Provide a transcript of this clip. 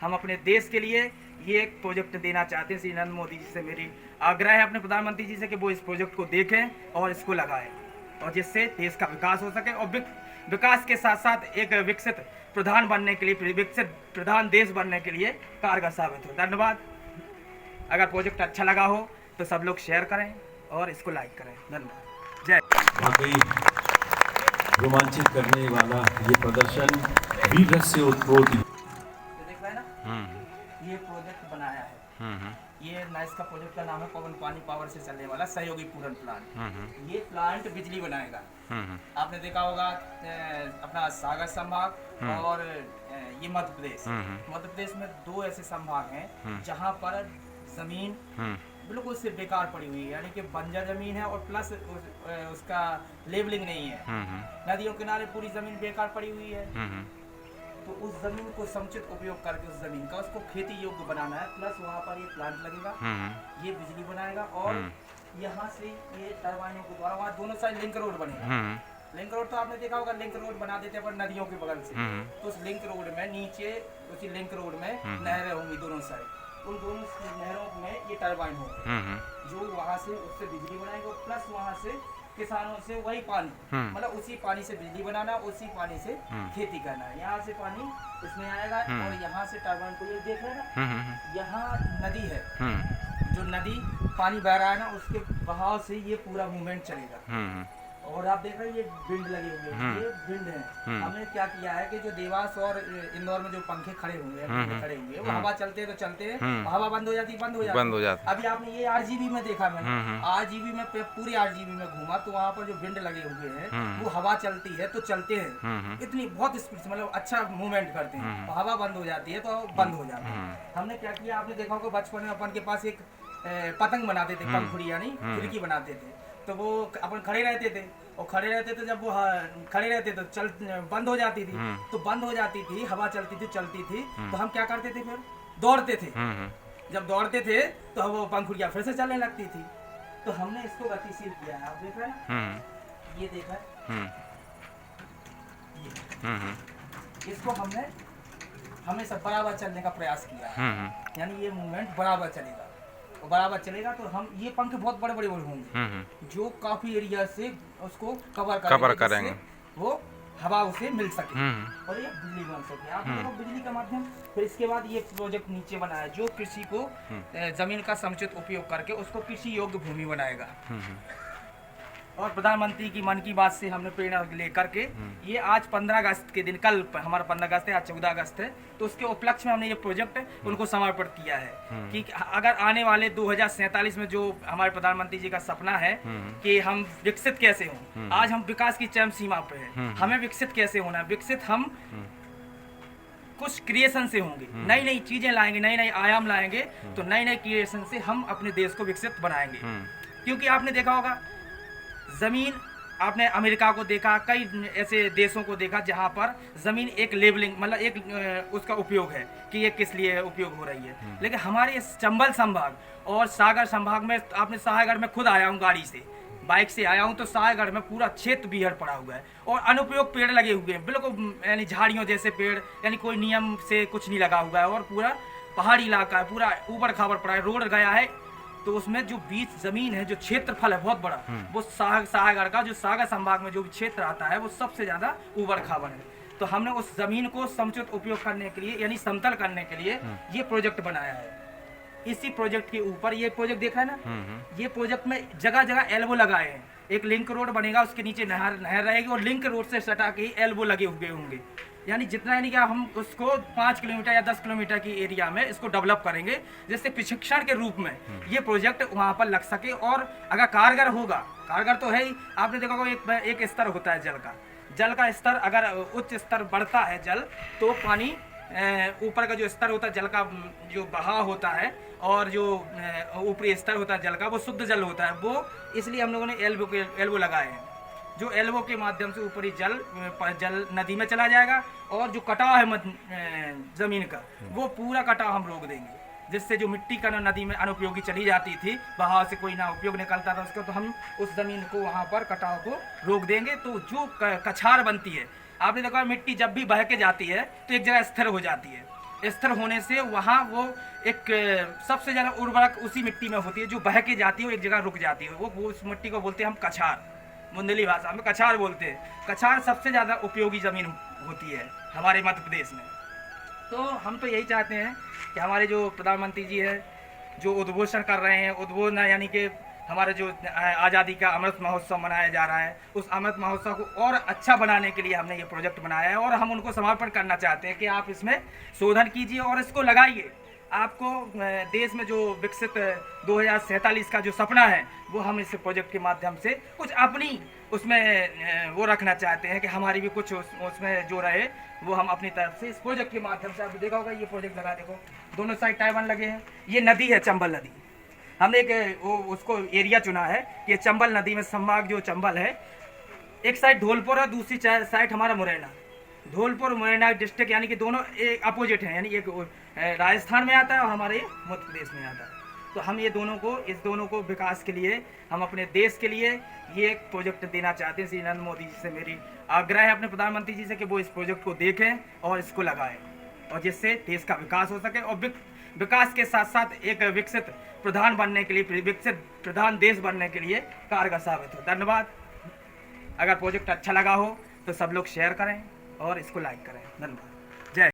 हम अपने देश के लिए ये एक प्रोजेक्ट देना चाहते हैं। श्री नरेंद्र मोदी जी से मेरी आग्रह है अपने प्रधानमंत्री जी से कि वो इस प्रोजेक्ट को देखें और इसको लगाएं, और जिससे देश का विकास हो सके और विकास के साथ साथ एक विकसित प्रधान बनने के लिए, विकसित प्रधान देश बनने के लिए कारगर साबित हो। धन्यवाद। अगर प्रोजेक्ट अच्छा लगा हो तो सब लोग शेयर करें और इसको लाइक करें। धन्यवाद। जय। वाकई रोमांचित करने वाला ये प्रदर्शन वीर रस से उत्प्रोत। देख रहे हैं ना, ये प्रोजेक्ट बनाया है। ये नाइस का प्रोजेक्ट का नाम है पवन पानी पावर से चलने वाला सहयोगी पूरन प्लांट। ये प्लांट बिजली बनाएगा। आपने देखा होगा अपना सागर संभाग और ये मध्य प्रदेश। मध्य प्रदेश में दो ऐसे संभाग हैं जहाँ पर जमीन बिल्कुल से बेकार पड़ी हुई है, यानी कि बंजर जमीन है और प्लस उसका लेबलिंग नहीं है। नदियों किनारे पूरी जमीन बेकार पड़ी हुई है। तो उस जमीन को समुचित उपयोग करके उस जमीन का उसको खेती योग्य बनाना है। प्लस वहाँ पर ये प्लांट लगेगा, ये बिजली बनाएगा और यहाँ से ये टरबाइनों के द्वारा वहाँ दोनों साइड लिंक रोड बनेगा। लिंक रोड तो आपने देखा होगा, लिंक रोड बना देते हैं नदियों के बगल से। तो उस लिंक रोड में नीचे उसी लिंक रोड में नहरें होंगी दोनों साइड। उन दोनों नहरों में ये टरबाइन होगा जो वहाँ से उससे बिजली बनाएगा। प्लस वहाँ से किसानों से वही पानी, मतलब उसी पानी से बिजली बनाना, उसी पानी से खेती करना है। यहाँ से पानी इसमें आएगा और यहाँ से टरबाइन को ये देख रहे हैं ना, यहाँ नदी है, जो नदी पानी बह रहा है ना, उसके बहाव से ये पूरा मूवमेंट चलेगा। और आप देख रहे हैं ये बिंड लगे हुए हैं, ये बिंड है। हमने क्या किया है कि जो देवास और इंदौर में जो पंखे खड़े हुए हैं वो हवा चलते हैं तो चलते हैं, हवा बंद हो जाती है बंद हो जाती है। अभी आपने ये आरजीबी में देखा, मैंने आरजीबी में पूरी आरजीबी में घूमा तो वहाँ पर जो बिंड लगे हुए हैं वो हवा चलती है तो चलते हैं, इतनी बहुत स्पीड से, मतलब अच्छा मूवमेंट करते हैं। तो हवा बंद हो जाती है तो बंद हो जाता है। हमने क्या किया, आपने देखा होगा बचपन में अपन के पास एक पतंग बनाते थे, पंखुड़ी यानी खिड़की बनाते थे। तो वो अपन खड़े रहते थे और खड़े रहते थे, जब वो खड़े रहते तो चल बंद हो जाती थी। तो बंद हो जाती थी, हवा चलती थी चलती थी, तो हम क्या करते थे, फिर दौड़ते थे। जब दौड़ते थे तो वो पंखुड़ियाँ फिर से चलने लगती थी। तो हमने इसको गतिशील किया है। आप देख रहे हैं, ये देखा है, इसको हमने हमेशा बराबर चलने का प्रयास किया है, यानी ये मूवमेंट बराबर चलेगा। तो बराबर चलेगा तो हम ये पंख बहुत बड़े बड़े होंगे जो काफी एरिया से उसको कवर करेंगे, वो हवा उसे मिल सके और ये बिजली बन सके। आप देखो बिजली का माध्यम। फिर इसके बाद ये प्रोजेक्ट नीचे बनाया जो कृषि को जमीन का समुचित उपयोग करके उसको कृषि योग्य भूमि बनाएगा। और प्रधानमंत्री की मन की बात से हमने प्रेरणा लेकर के ये आज 15 अगस्त के दिन, कल हमारा 15 अगस्त है, आज 14 अगस्त है, तो उसके उपलक्ष्य में हमने ये प्रोजेक्ट उनको समर्पित किया है कि अगर आने वाले 2047 में जो हमारे प्रधानमंत्री जी का सपना है कि हम विकसित कैसे हों, आज हम विकास की चरम सीमा पे हैं, हमें विकसित कैसे होना है। विकसित हम कुछ क्रिएशन से होंगे, नई नई चीजें लाएंगे, नए नए आयाम लाएंगे, तो नए नए क्रिएशन से हम अपने देश को विकसित बनाएंगे। क्योंकि आपने देखा होगा जमीन, आपने अमेरिका को देखा, कई ऐसे देशों को देखा जहां पर जमीन एक लेबलिंग, मतलब एक उसका उपयोग है कि ये किस लिए उपयोग हो रही है। लेकिन हमारे इस चंबल संभाग और सागर संभाग में, आपने साहेगढ़ में खुद आया हूँ, गाड़ी से बाइक से आया हूँ, तो साहेगढ़ में पूरा क्षेत्र बीहड़ पड़ा हुआ है और अनुपयोग पेड़ लगे हुए हैं, बिल्कुल यानी झाड़ियों जैसे पेड़, यानी कोई नियम से कुछ नहीं लगा हुआ है और पूरा पहाड़ी इलाका है, पूरा ऊबड़ खाबड़ पड़ा है, रोड गया है। तो उसमें जो बीच जमीन है, जो क्षेत्रफल है बहुत बड़ा, वो साहेगढ़ का जो सागर संभाग में जो भी क्षेत्र आता है वो सबसे ज्यादा ऊबड़ खाबड़ है। तो हमने उस जमीन को समुचित उपयोग करने के लिए, यानी समतल करने के लिए ये प्रोजेक्ट बनाया है। इसी प्रोजेक्ट के ऊपर ये प्रोजेक्ट देखा है ना, ये प्रोजेक्ट में जगह जगह एल्बो लगाए हैं। एक लिंक रोड बनेगा, उसके नीचे नहर रहेगी और लिंक रोड से सटा के एल्बो लगे हुए होंगे, यानी जितना, यानी कि हम उसको 5 किलोमीटर या 10 किलोमीटर की एरिया में इसको डेवलप करेंगे, जिससे प्रशिक्षण के रूप में ये प्रोजेक्ट वहाँ पर लग सके। और अगर कारगर होगा, कारगर तो है ही, आपने देखा होगा एक स्तर होता है जल का स्तर, अगर उच्च स्तर बढ़ता है जल, तो पानी ऊपर का जो स्तर होता है जल का, जो बहाव होता है और जो ऊपरी स्तर होता है जल का, वो शुद्ध जल होता है। वो इसलिए हम लोगों ने एल्बो लगाए हैं, जो एल्बो के माध्यम से ऊपरी जल नदी में चला जाएगा और जो कटाव है जमीन का, वो पूरा कटाव हम रोक देंगे, जिससे जो मिट्टी का नदी में अनुपयोगी चली जाती थी, बहाव से कोई ना उपयोग निकलता था उसका, तो हम उस जमीन को वहाँ पर कटाव को रोक देंगे। तो जो कछार बनती है, आपने देखा मिट्टी जब भी बह के जाती है तो एक जगह स्थिर हो जाती है, स्थिर होने से वहाँ वो एक सबसे ज़्यादा उर्वरक उसी मिट्टी में होती है जो बह के जाती है, वो एक जगह रुक जाती है। वो उस मिट्टी को बोलते हैं हम कछार, बुंदेली भाषा में कछार बोलते हैं। कछार सबसे ज़्यादा उपयोगी ज़मीन होती है हमारे मध्य प्रदेश में। तो हम तो यही चाहते हैं कि हमारे जो प्रधानमंत्री जी है जो उद्घोषण कर रहे हैं, उद्घोषण यानी कि हमारे जो आज़ादी का अमृत महोत्सव मनाया जा रहा है, उस अमृत महोत्सव को और अच्छा बनाने के लिए हमने ये प्रोजेक्ट बनाया है और हम उनको समर्पण करना चाहते हैं कि आप इसमें शोधन कीजिए और इसको लगाइए। आपको देश में जो विकसित 2047 का जो सपना है वो हम इस प्रोजेक्ट के माध्यम से कुछ अपनी उसमें वो रखना चाहते हैं कि हमारी भी कुछ उसमें जो रहे वो हम अपनी तरफ से इस प्रोजेक्ट के माध्यम से। आप देखा होगा ये प्रोजेक्ट लगा, देखो दोनों साइड टाइवन लगे हैं। ये नदी है चंबल नदी, हमने एक वो उसको एरिया चुना है कि चंबल नदी में संभाग जो चंबल है, एक साइड धौलपुर है, दूसरी साइड हमारा मुरैना। धौलपुर मुरैना डिस्ट्रिक्ट यानी कि दोनों अपोजिट हैं, यानी एक राजस्थान में आता है और हमारे मध्य प्रदेश में आता है। तो हम ये इस दोनों को विकास के लिए, हम अपने देश के लिए ये एक प्रोजेक्ट देना चाहते हैं। श्री नरेंद्र मोदी जी से मेरी आग्रह है अपने प्रधानमंत्री जी से कि वो इस प्रोजेक्ट को देखें और इसको लगाएं और जिससे देश का विकास हो सके और विकास के साथ साथ एक विकसित प्रधान बनने के लिए, विकसित प्रधान देश बनने के लिए कारगर साबित हो। धन्यवाद। अगर प्रोजेक्ट अच्छा लगा हो तो सब लोग शेयर करें और इसको लाइक करें। धन्यवाद।